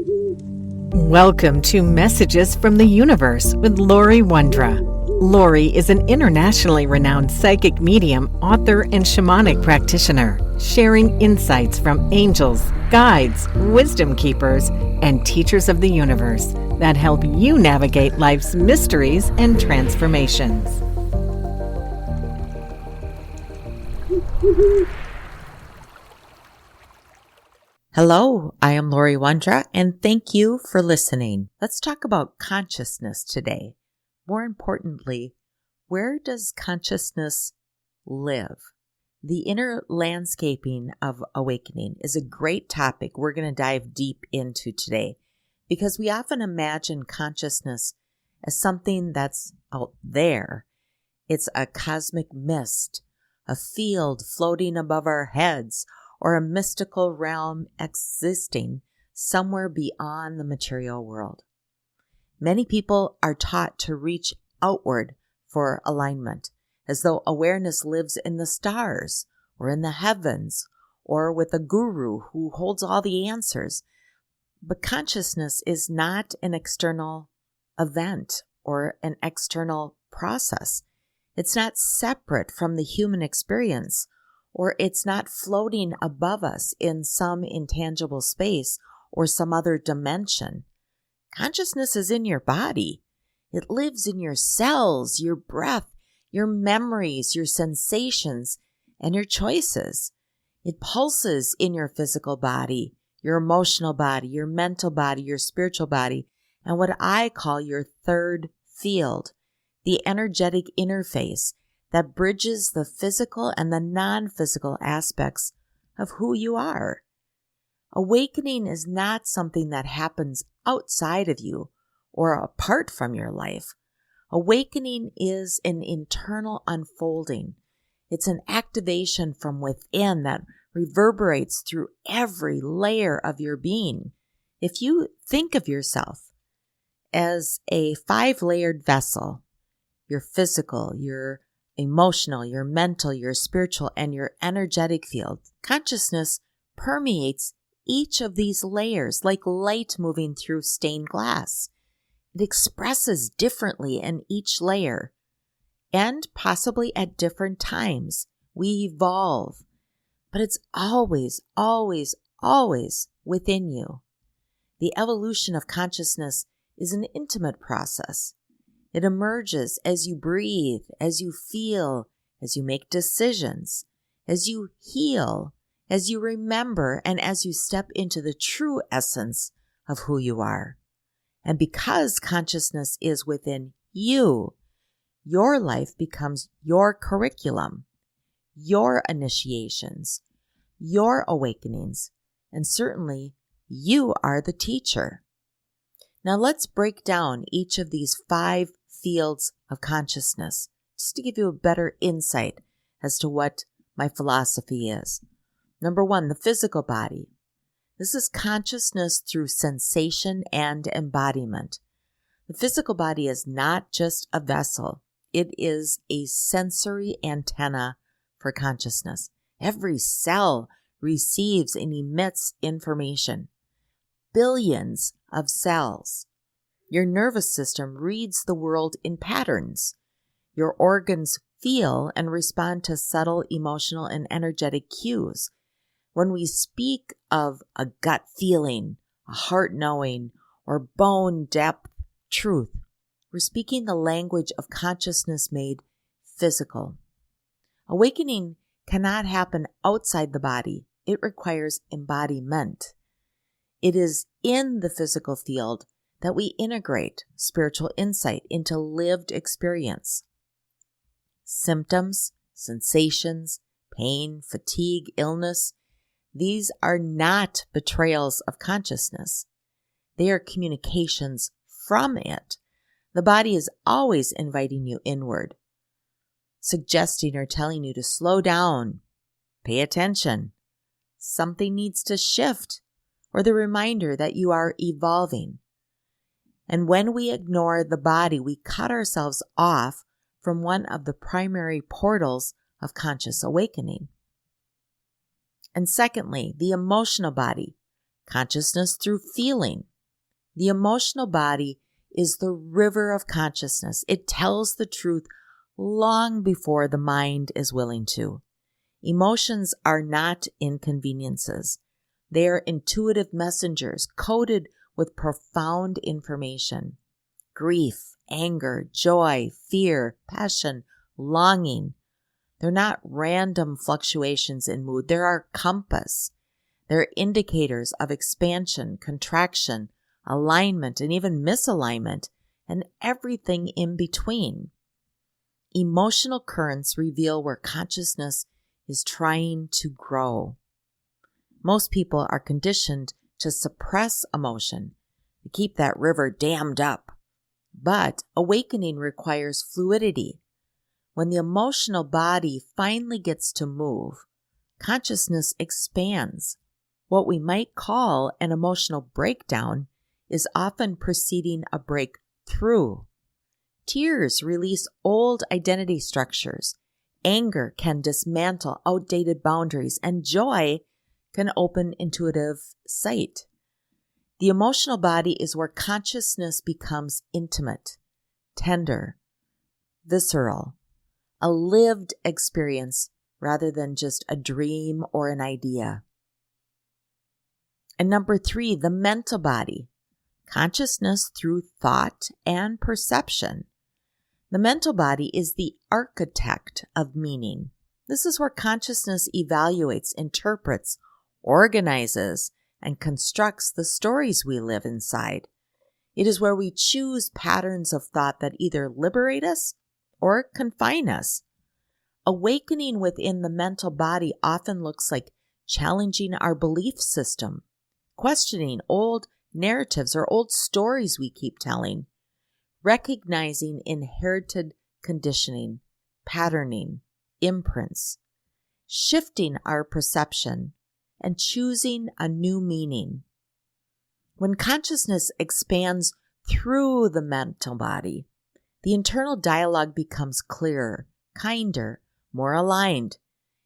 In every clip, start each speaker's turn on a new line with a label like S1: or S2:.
S1: Welcome to Messages from the Universe with Laurie Wondra. Laurie is an internationally renowned psychic medium, author, and shamanic practitioner, sharing insights from angels, guides, wisdom keepers, and teachers of the universe that help you navigate life's mysteries and transformations.
S2: Hello, I am Laurie Wondra, and thank you for listening. Let's talk about consciousness today. More importantly, where does consciousness live? The inner landscaping of awakening is a great topic we're going to dive deep into today, because we often imagine consciousness as something that's out there. It's a cosmic mist, a field floating above our heads, or a mystical realm existing somewhere beyond the material world. Many people are taught to reach outward for alignment, as though awareness lives in the stars, or in the heavens, or with a guru who holds all the answers. But consciousness is not an external event or an external process. It's not separate from the human experience, or it's not floating above us in some intangible space or some other dimension. Consciousness is in your body. It lives in your cells, your breath, your memories, your sensations, and your choices. It pulses in your physical body, your emotional body, your mental body, your spiritual body, and what I call your third field, the energetic interface that bridges the physical and the non-physical aspects of who you are. Awakening is not something that happens outside of you or apart from your life. Awakening is an internal unfolding. It's an activation from within that reverberates through every layer of your being. If you think of yourself as a 5-layered vessel, your physical, your emotional, your mental, your spiritual, and your energetic field, consciousness permeates each of these layers like light moving through stained glass. It expresses differently in each layer, and possibly at different times. We evolve, but it's always, always, always within you. The evolution of consciousness is an intimate process. It emerges as you breathe, as you feel, as you make decisions, as you heal, as you remember, and as you step into the true essence of who you are. And because consciousness is within you, your life becomes your curriculum, your initiations, your awakenings, and certainly you are the teacher. Now let's break down each of these 5 fields of consciousness, just to give you a better insight as to what my philosophy is. Number 1, the physical body. This is consciousness through sensation and embodiment. The physical body is not just a vessel. It is a sensory antenna for consciousness. Every cell receives and emits information. Billions of cells. Your nervous system reads the world in patterns. Your organs feel and respond to subtle emotional and energetic cues. When we speak of a gut feeling, a heart knowing, or bone depth truth, we're speaking the language of consciousness made physical. Awakening cannot happen outside the body. It requires embodiment. It is in the physical field that we integrate spiritual insight into lived experience. Symptoms, sensations, pain, fatigue, illness, these are not betrayals of consciousness. They are communications from it. The body is always inviting you inward, suggesting or telling you to slow down, pay attention. Something needs to shift, or the reminder that you are evolving. And when we ignore the body, we cut ourselves off from one of the primary portals of conscious awakening. And secondly, the emotional body, consciousness through feeling. The emotional body is the river of consciousness. It tells the truth long before the mind is willing to. Emotions are not inconveniences. They are intuitive messengers coded with profound information. Grief, anger, joy, fear, passion, longing. They're not random fluctuations in mood. They're our compass. They're indicators of expansion, contraction, alignment, and even misalignment, and everything in between. Emotional currents reveal where consciousness is trying to grow. Most people are conditioned to suppress emotion, to keep that river dammed up. But awakening requires fluidity. When the emotional body finally gets to move, consciousness expands. What we might call an emotional breakdown is often preceding a breakthrough. Tears release old identity structures. Anger can dismantle outdated boundaries, and joy can open intuitive sight. The emotional body is where consciousness becomes intimate, tender, visceral, a lived experience rather than just a dream or an idea. And number 3, the mental body, consciousness through thought and perception. The mental body is the architect of meaning. This is where consciousness evaluates, interprets, organizes, and constructs the stories we live inside. It is where we choose patterns of thought that either liberate us or confine us. Awakening within the mental body often looks like challenging our belief system, questioning old narratives or old stories we keep telling, recognizing inherited conditioning, patterning, imprints, shifting our perception, and choosing a new meaning. When consciousness expands through the mental body, the internal dialogue becomes clearer, kinder, more aligned,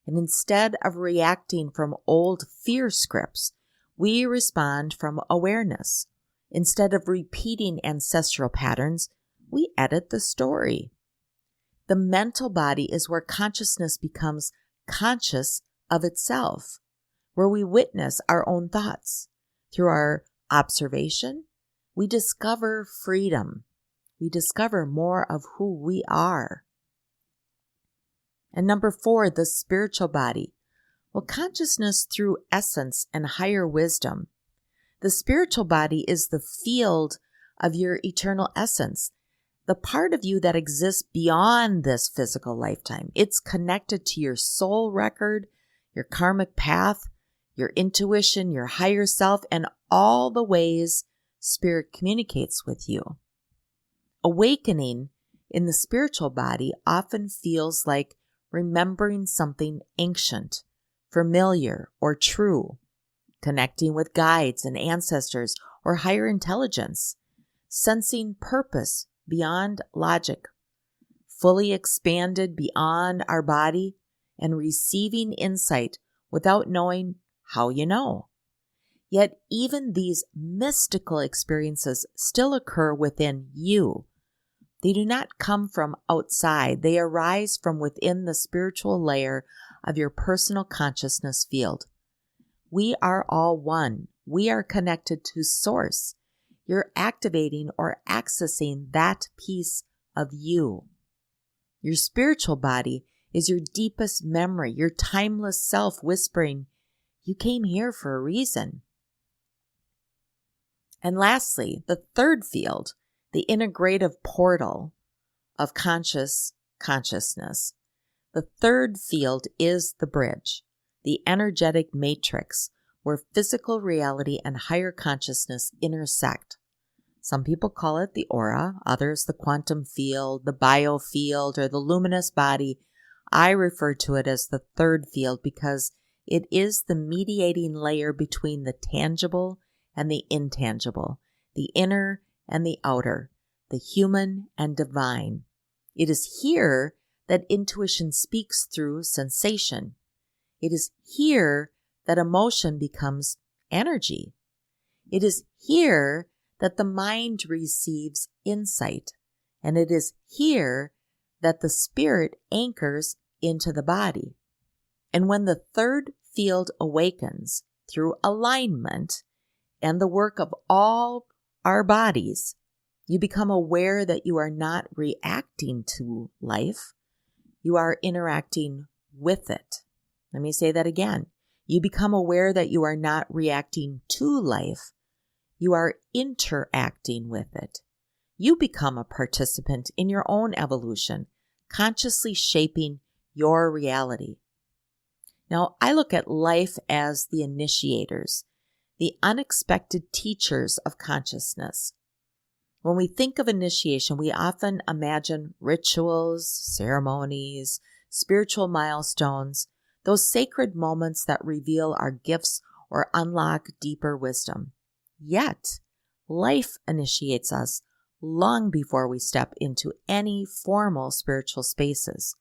S2: and instead of reacting from old fear scripts, we respond from awareness. Instead of repeating ancestral patterns, we edit the story. The mental body is where consciousness becomes conscious of itself, where we witness our own thoughts. Through our observation, we discover freedom. We discover more of who we are. And number 4, the spiritual body. Well, consciousness through essence and higher wisdom. The spiritual body is the field of your eternal essence, the part of you that exists beyond this physical lifetime. It's connected to your soul record, your karmic path, your intuition, your higher self, and all the ways spirit communicates with you. Awakening in the spiritual body often feels like remembering something ancient, familiar, or true, connecting with guides and ancestors or higher intelligence, sensing purpose beyond logic, fully expanded beyond our body, and receiving insight without knowing how you know. Yet even these mystical experiences still occur within you. They do not come from outside. They arise from within the spiritual layer of your personal consciousness field. We are all one. We are connected to Source. You're activating or accessing that piece of you. Your spiritual body is your deepest memory, your timeless self whispering, "You came here for a reason." And lastly, the third field, the integrative portal of consciousness. The third field is the bridge, the energetic matrix where physical reality and higher consciousness intersect. Some people call it the aura, others the quantum field, the biofield, or the luminous body. I refer to it as the third field because it is the mediating layer between the tangible and the intangible, the inner and the outer, the human and divine. It is here that intuition speaks through sensation. It is here that emotion becomes energy. It is here that the mind receives insight, and it is here that the spirit anchors into the body. And when the third field awakens through alignment and the work of all our bodies, you become aware that you are not reacting to life, you are interacting with it. Let me say that again. You become aware that you are not reacting to life, you are interacting with it. You become a participant in your own evolution, consciously shaping your reality. Now, I look at life as the initiators, the unexpected teachers of consciousness. When we think of initiation, we often imagine rituals, ceremonies, spiritual milestones, those sacred moments that reveal our gifts or unlock deeper wisdom. Yet, life initiates us long before we step into any formal spiritual spaces.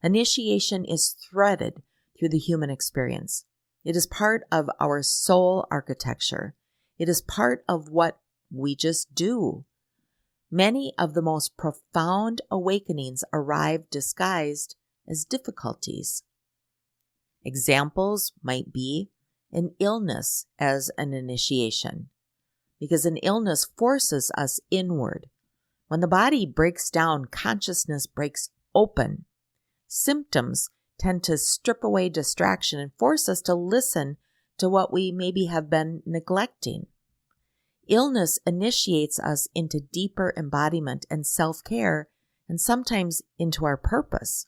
S2: Initiation is threaded through the human experience. It is part of our soul architecture. It is part of what we just do. Many of the most profound awakenings arrive disguised as difficulties. Examples might be an illness as an initiation, because an illness forces us inward. When the body breaks down, consciousness breaks open. Symptoms tend to strip away distraction and force us to listen to what we maybe have been neglecting. Illness initiates us into deeper embodiment and self-care, and sometimes into our purpose.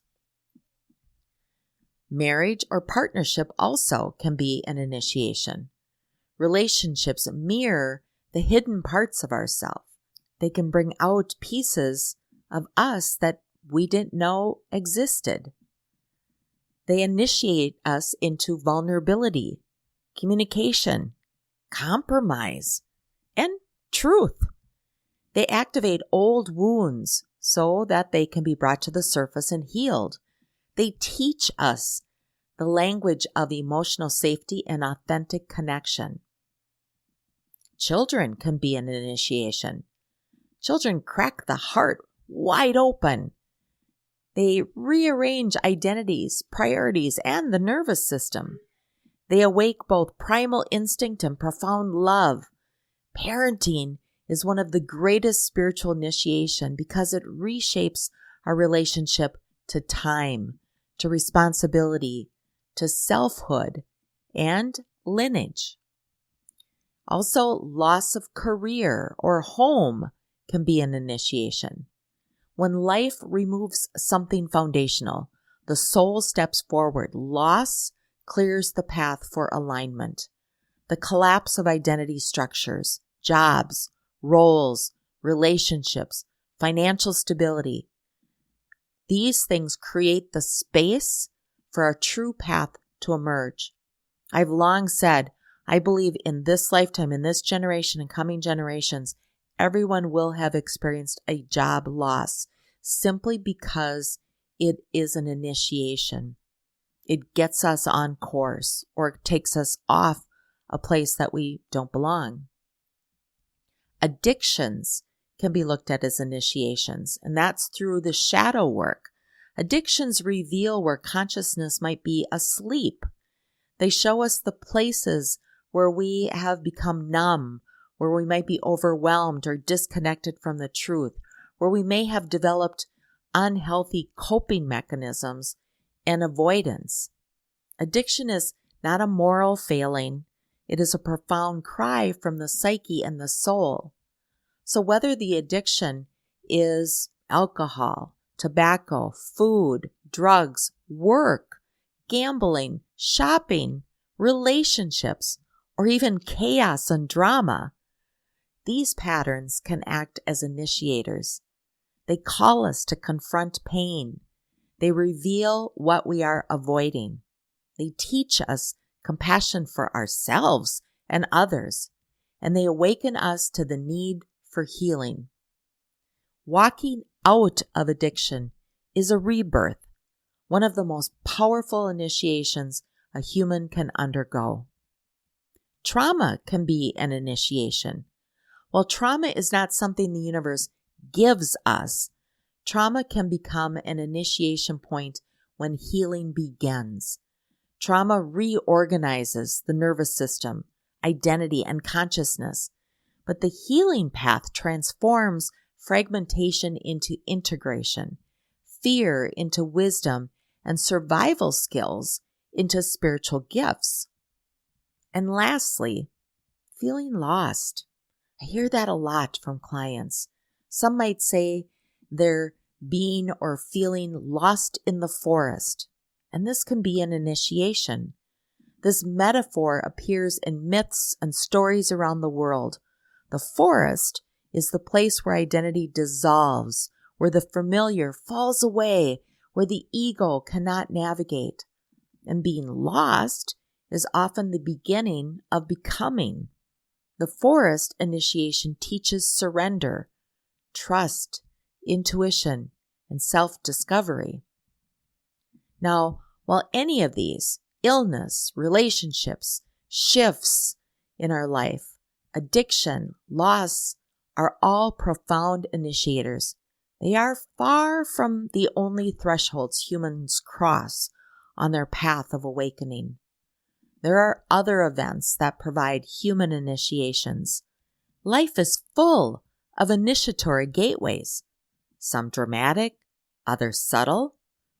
S2: Marriage or partnership also can be an initiation. Relationships mirror the hidden parts of ourselves. They can bring out pieces of us that we didn't know existed. They initiate us into vulnerability, communication, compromise, and truth. They activate old wounds so that they can be brought to the surface and healed. They teach us the language of emotional safety and authentic connection. Children can be an initiation. Children crack the heart wide open. They rearrange identities, priorities, and the nervous system. They awake both primal instinct and profound love. Parenting is one of the greatest spiritual initiation because it reshapes our relationship to time, to responsibility, to selfhood, and lineage. Also, loss of career or home can be an initiation. When life removes something foundational, the soul steps forward. Loss clears the path for alignment. The collapse of identity structures, jobs, roles, relationships, financial stability. These things create the space for our true path to emerge. I've long said, I believe in this lifetime, in this generation and coming generations, everyone will have experienced a job loss simply because it is an initiation. It gets us on course or it takes us off a place that we don't belong. Addictions can be looked at as initiations, and that's through the shadow work. Addictions reveal where consciousness might be asleep. They show us the places where we have become numb, where we might be overwhelmed or disconnected from the truth, where we may have developed unhealthy coping mechanisms and avoidance. Addiction is not a moral failing. It is a profound cry from the psyche and the soul. So whether the addiction is alcohol, tobacco, food, drugs, work, gambling, shopping, relationships, or even chaos and drama, these patterns can act as initiators. They call us to confront pain. They reveal what we are avoiding. They teach us compassion for ourselves and others, and they awaken us to the need for healing. Walking out of addiction is a rebirth, one of the most powerful initiations a human can undergo. Trauma can be an initiation. While trauma is not something the universe gives us, trauma can become an initiation point when healing begins. Trauma reorganizes the nervous system, identity, and consciousness, but the healing path transforms fragmentation into integration, fear into wisdom, and survival skills into spiritual gifts. And lastly, feeling lost. I hear that a lot from clients. Some might say they're being or feeling lost in the forest, and this can be an initiation. This metaphor appears in myths and stories around the world. The forest is the place where identity dissolves, where the familiar falls away, where the ego cannot navigate. And being lost is often the beginning of becoming. The forest initiation teaches surrender, trust, intuition, and self-discovery. Now, while any of these, illness, relationships, shifts in our life, addiction, loss, are all profound initiators, they are far from the only thresholds humans cross on their path of awakening. There are other events that provide human initiations. Life is full of initiatory gateways, some dramatic, others subtle,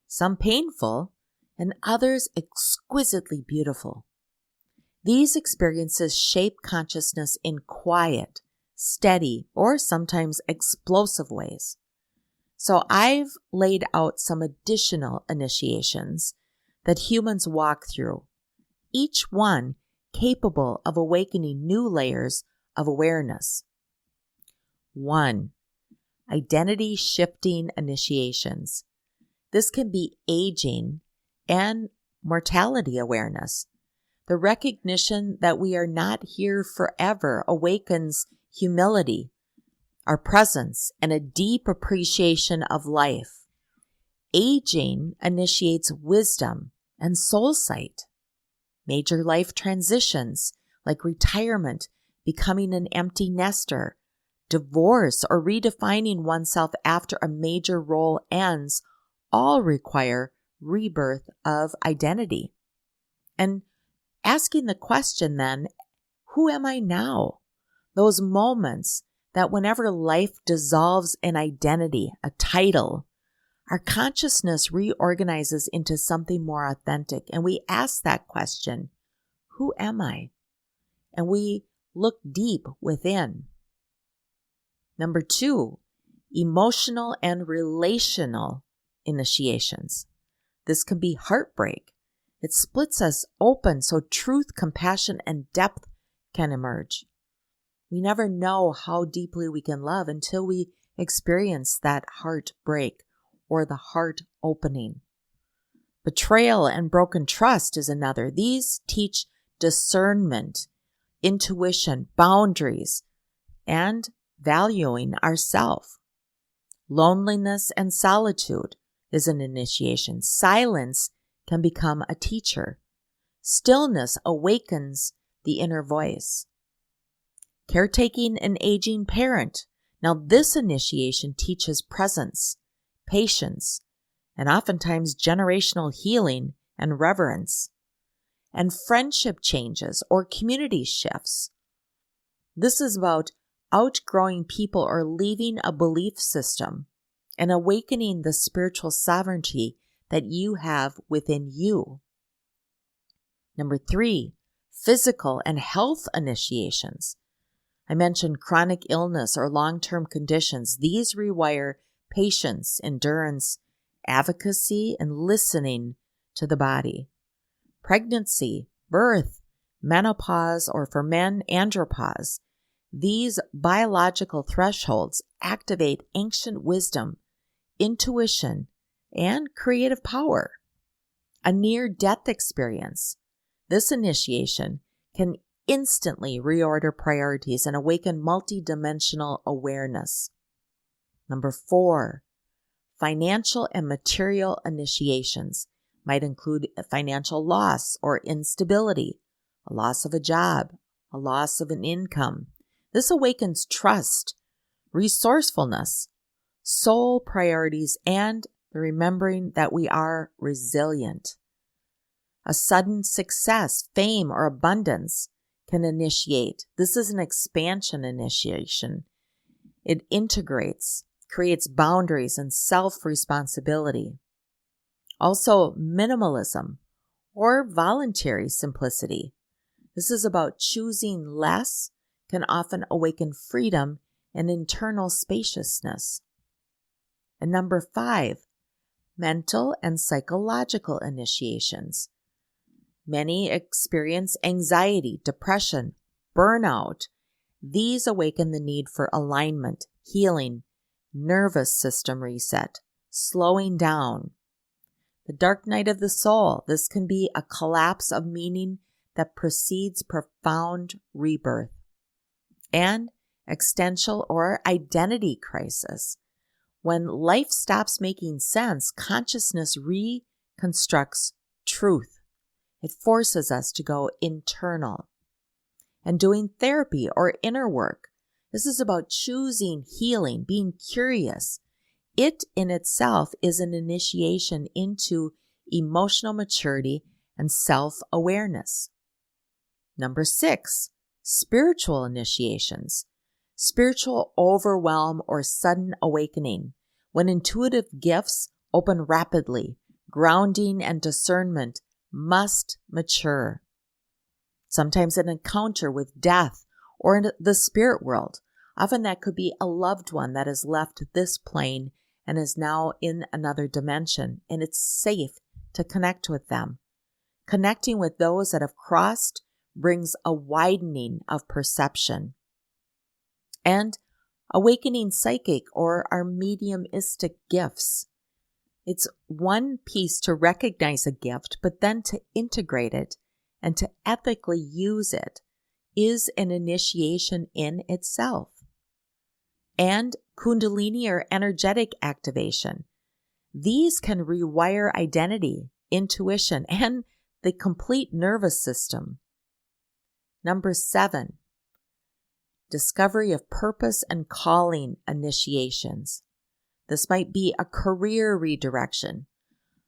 S2: some painful, and others exquisitely beautiful. These experiences shape consciousness in quiet, steady, or sometimes explosive ways. So I've laid out some additional initiations that humans walk through, each one capable of awakening new layers of awareness. 1. Identity shifting initiations. This can be aging and mortality awareness. The recognition that we are not here forever awakens humility, our presence, and a deep appreciation of life. Aging initiates wisdom and soul sight. Major life transitions like retirement, becoming an empty nester, divorce, or redefining oneself after a major role ends all require rebirth of identity. And asking the question then, who am I now? Those moments that whenever life dissolves an identity, a title, our consciousness reorganizes into something more authentic. And we ask that question, who am I? And we look deep within. 2, emotional and relational initiations. This can be heartbreak. It splits us open so truth, compassion, and depth can emerge. We never know how deeply we can love until we experience that heartbreak or the heart opening. Betrayal and broken trust is another. These teach discernment, intuition, boundaries, and valuing ourself. Loneliness and solitude is an initiation. Silence can become a teacher. Stillness awakens the inner voice. Caretaking an aging parent. Now, this initiation teaches presence, patience, and oftentimes generational healing and reverence. And friendship changes or community shifts. This is about outgrowing people or leaving a belief system and awakening the spiritual sovereignty that you have within you. 3, physical and health initiations. I mentioned chronic illness or long-term conditions. These require patience, endurance, advocacy, and listening to the body. Pregnancy, birth, menopause, or for men, andropause. These biological thresholds activate ancient wisdom, intuition, and creative power. A near-death experience. This initiation can instantly reorder priorities and awaken multidimensional awareness. 4, financial and material initiations might include financial loss or instability, a loss of a job, a loss of an income. This awakens trust, resourcefulness, soul priorities, and the remembering that we are resilient. A sudden success, fame, or abundance can initiate. This is an expansion initiation. It integrates, creates boundaries and self-responsibility. Also, minimalism or voluntary simplicity. This is about choosing less, can often awaken freedom and internal spaciousness. And number 5, mental and psychological initiations. Many experience anxiety, depression, burnout. These awaken the need for alignment, healing, nervous system reset, slowing down. The dark night of the soul. This can be a collapse of meaning that precedes profound rebirth. And existential or identity crisis. When life stops making sense, consciousness reconstructs truth. It forces us to go internal. And doing therapy or inner work. This is about choosing healing, being curious. It in itself is an initiation into emotional maturity and self-awareness. Number 6, spiritual initiations. Spiritual overwhelm or sudden awakening. When intuitive gifts open rapidly, grounding and discernment must mature. Sometimes an encounter with death or in the spirit world. Often that could be a loved one that has left this plane and is now in another dimension, and it's safe to connect with them. Connecting with those that have crossed brings a widening of perception. And awakening psychic or our mediumistic gifts. It's one piece to recognize a gift, but then to integrate it and to ethically use it is an initiation in itself. And Kundalini or energetic activation. These can rewire identity, intuition, and the complete nervous system. Number 7, discovery of purpose and calling initiations. This might be a career redirection.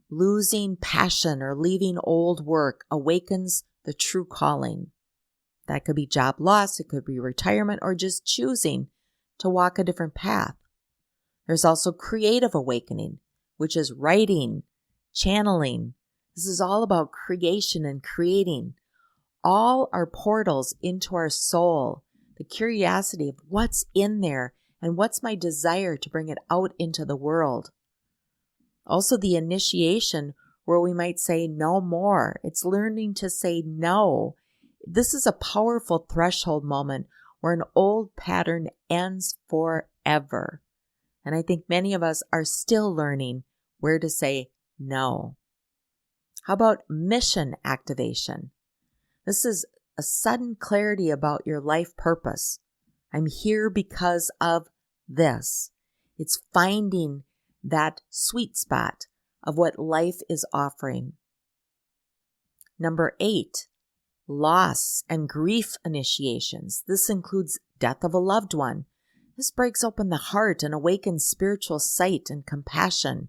S2: Losing passion or leaving old work awakens the true calling. That could be job loss, it could be retirement, or just choosing to walk a different path. There's also creative awakening, which is writing, channeling. This is all about creation and creating. All are portals into our soul, the curiosity of what's in there and what's my desire to bring it out into the world. Also the initiation where we might say no more. It's learning to say no. This is a powerful threshold moment where an old pattern ends forever. And I think many of us are still learning where to say no. How about mission activation? This is a sudden clarity about your life purpose. I'm here because of this. It's finding that sweet spot of what life is offering. Number 8, loss and grief initiations. This includes death of a loved one. This breaks open the heart and awakens spiritual sight and compassion.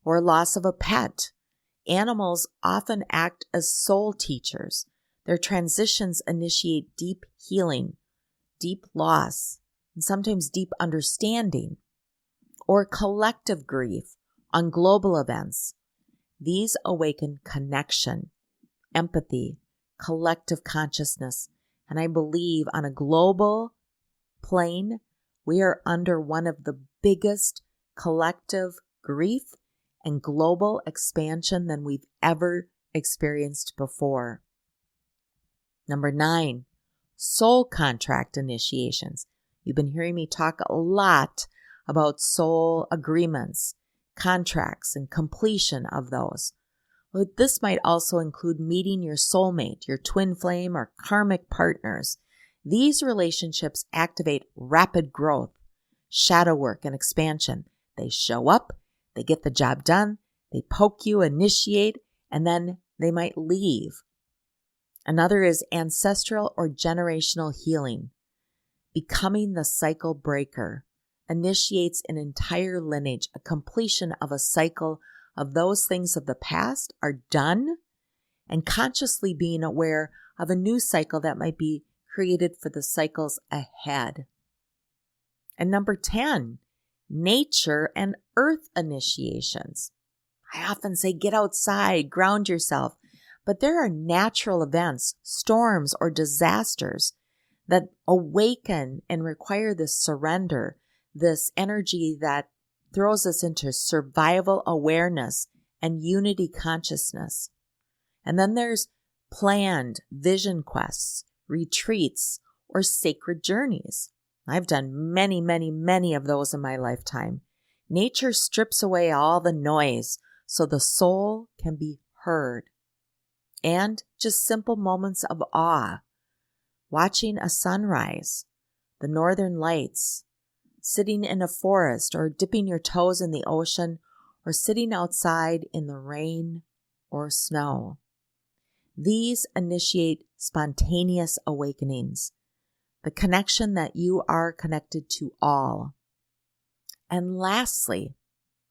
S2: Or loss of a pet. Animals often act as soul teachers. Their transitions initiate deep healing, deep loss, and sometimes deep understanding. Or collective grief on global events. These awaken connection, empathy, collective consciousness, and I believe on a global plane, we are under one of the biggest collective grief and global expansion than we've ever experienced before. Number 9, soul contract initiations. You've been hearing me talk a lot about soul agreements, contracts, and completion of those. But this might also include meeting your soulmate, your twin flame, or karmic partners. These relationships activate rapid growth, shadow work, and expansion. They show up, they get the job done, they poke you, initiate, and then they might leave. Another is ancestral or generational healing. becoming the cycle breaker, initiates an entire lineage, a completion of a cycle of those things of the past are done, and consciously being aware of a new cycle that might be created for the cycles ahead. And number 10, nature and earth initiations. I often say get outside, ground yourself, but there are natural events, storms or disasters that awaken and require this surrender, this energy that throws us into survival awareness and unity consciousness. And then there's planned vision quests, retreats, or sacred journeys. I've done many, many, many of those in my lifetime. Nature strips away all the noise so the soul can be heard. And just simple moments of awe, watching a sunrise, the northern lights, sitting in a forest or dipping your toes in the ocean, or sitting outside in the rain or snow. These initiate spontaneous awakenings, the connection that you are connected to all. And lastly,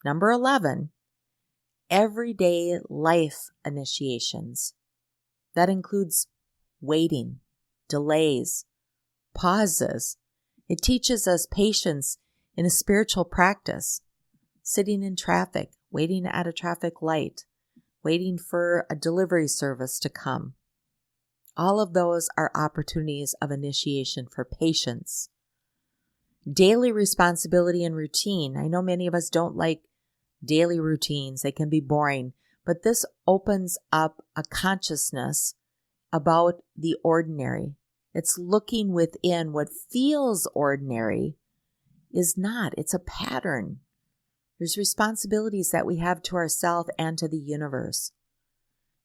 S2: number 11, everyday life initiations. That includes waiting, delays, pauses. It teaches us patience in a spiritual practice, sitting in traffic, waiting at a traffic light, waiting for a delivery service to come. All of those are opportunities of initiation for patience. Daily responsibility and routine. I know many of us don't like daily routines. They can be boring, but this opens up a consciousness about the ordinary. It's looking within. What feels ordinary is not. It's a pattern. There's responsibilities that we have to ourselves and to the universe.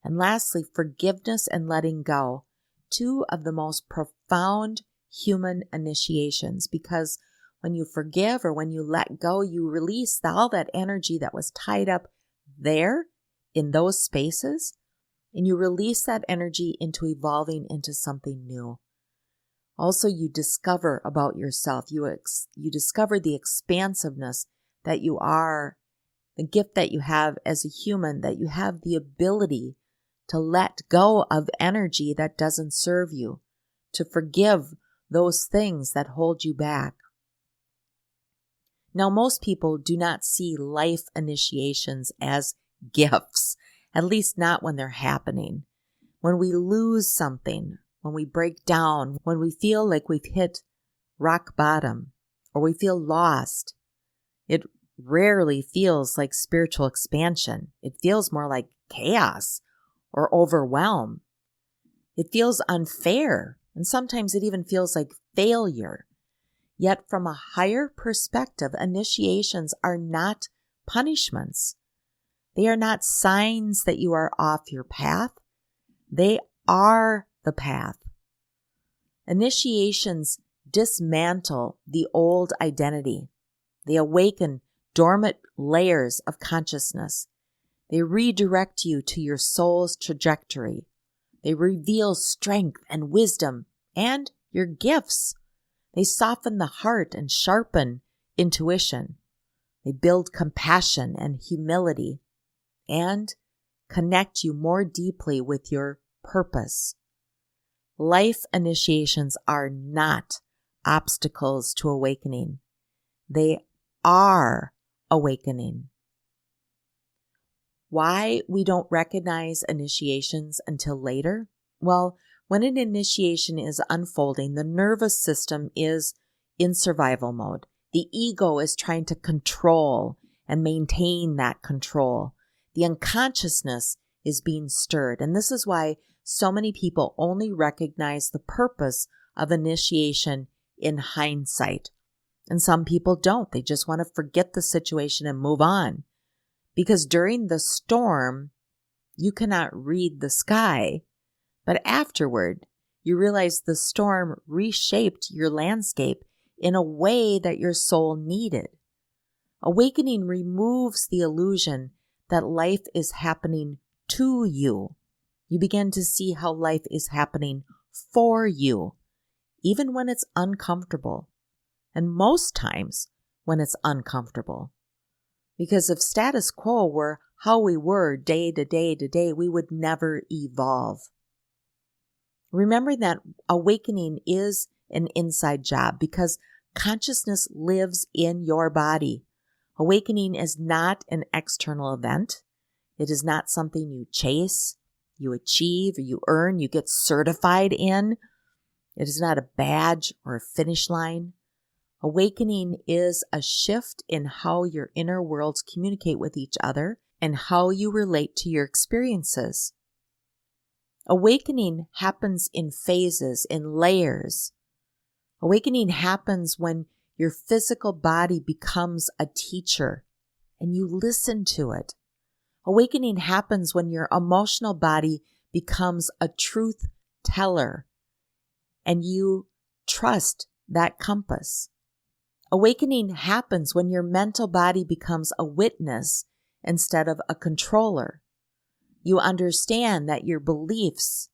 S2: And lastly, forgiveness and letting go. Two of the most profound human initiations, because when you forgive or when you let go, you release all that energy that was tied up there in those spaces, and you release that energy into evolving into something new. Also, you discover about yourself. You discover the expansiveness that you are, the gift that you have as a human, that you have the ability to let go of energy that doesn't serve you, to forgive those things that hold you back. Now, most people do not see life initiations as gifts, at least not when they're happening. When we lose something, when we break down, when we feel like we've hit rock bottom, or we feel lost, it rarely feels like spiritual expansion. It feels more like chaos or overwhelm. It feels unfair, and sometimes it even feels like failure. Yet from a higher perspective, initiations are not punishments. They are not signs that you are off your path. They are the path. Initiations dismantle the old identity. They awaken dormant layers of consciousness. They redirect you to your soul's trajectory. They reveal strength and wisdom and your gifts. They soften the heart and sharpen intuition. They build compassion and humility and connect you more deeply with your purpose. Life initiations are not obstacles to awakening. They are awakening. Why we don't recognize initiations until later? Well, when an initiation is unfolding, the nervous system is in survival mode. The ego is trying to control and maintain that control. The unconsciousness is being stirred. And this is why so many people only recognize the purpose of initiation in hindsight. And some people don't. They just want to forget the situation and move on. Because during the storm, you cannot read the sky. But afterward, you realize the storm reshaped your landscape in a way that your soul needed. Awakening removes the illusion that life is happening to you. You begin to see how life is happening for you even when it's uncomfortable, and most times when it's uncomfortable. Because if status quo were how we were day to day to day, we would never evolve. Remember that awakening is an inside job because consciousness lives in your body. Awakening is not an external event. It is not something you chase, you achieve, or you earn, you get certified in. It is not a badge or a finish line. Awakening is a shift in how your inner worlds communicate with each other and how you relate to your experiences. Awakening happens in phases, in layers. Awakening happens when your physical body becomes a teacher and you listen to it. Awakening happens when your emotional body becomes a truth teller and you trust that compass. Awakening happens when your mental body becomes a witness instead of a controller. You understand that your beliefs,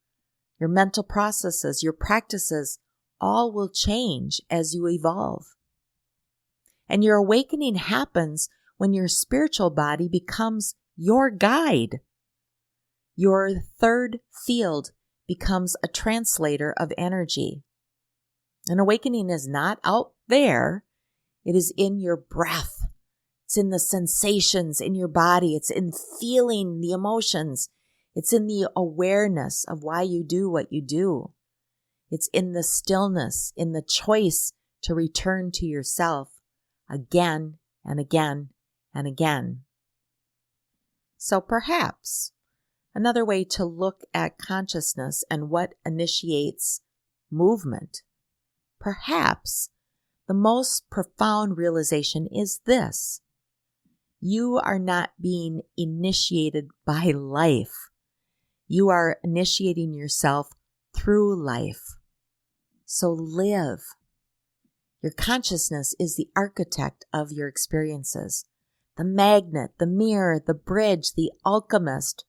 S2: your mental processes, your practices, all will change as you evolve. And your awakening happens when your spiritual body becomes your guide. Your third field becomes a translator of energy. An awakening is not out there. It is in your breath. It's in the sensations in your body. It's in feeling the emotions. It's in the awareness of why you do what you do. It's in the stillness, in the choice to return to yourself again and again and again. So perhaps another way to look at consciousness and what initiates movement, perhaps the most profound realization is this: you are not being initiated by life. You are initiating yourself through life. So live. Your consciousness is the architect of your experiences, the magnet, the mirror, the bridge, the alchemist,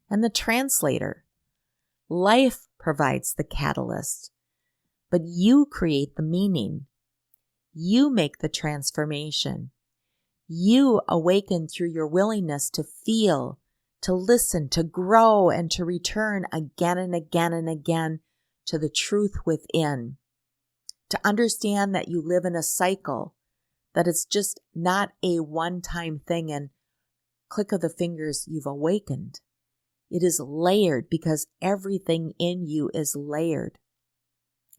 S2: and the translator. Life provides the catalyst, but you create the meaning. You make the transformation. You awaken through your willingness to feel, to listen, to grow, and to return again and again and again to the truth within. To understand that you live in a cycle, that it's just not a one-time thing and click of the fingers, you've awakened. It is layered because everything in you is layered.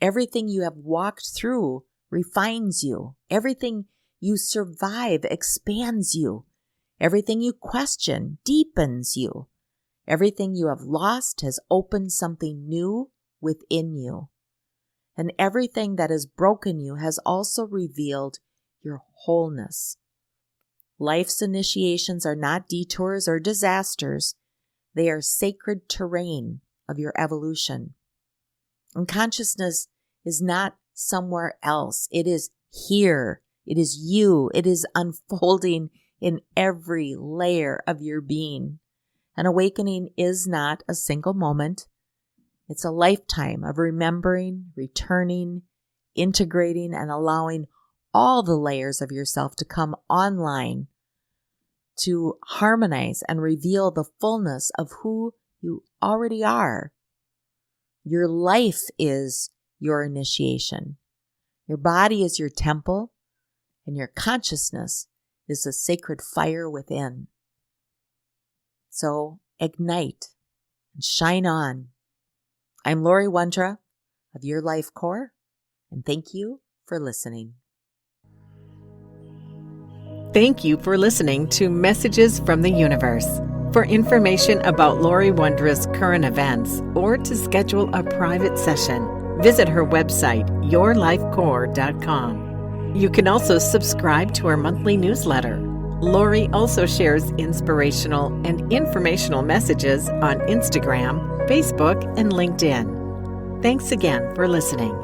S2: Everything you have walked through refines you. Everything you survive expands you. Everything you question deepens you. Everything you have lost has opened something new within you. And everything that has broken you has also revealed your wholeness. Life's initiations are not detours or disasters. They are sacred terrain of your evolution. And consciousness is not somewhere else. It is here. It is you. It is unfolding in every layer of your being. An awakening is not a single moment. It's a lifetime of remembering, returning, integrating, and allowing all the layers of yourself to come online to harmonize and reveal the fullness of who you already are. Your life is your initiation. Your body is your temple, and your consciousness is the sacred fire within. So ignite and shine on. I'm Laurie Wondra of Your Life Core, and thank you for listening.
S1: Thank you for listening to Messages from the Universe. For information about Laurie Wondra's current events or to schedule a private session, visit her website, yourlifecore.com. You can also subscribe to her monthly newsletter. Laurie also shares inspirational and informational messages on Instagram, Facebook, and LinkedIn. Thanks again for listening.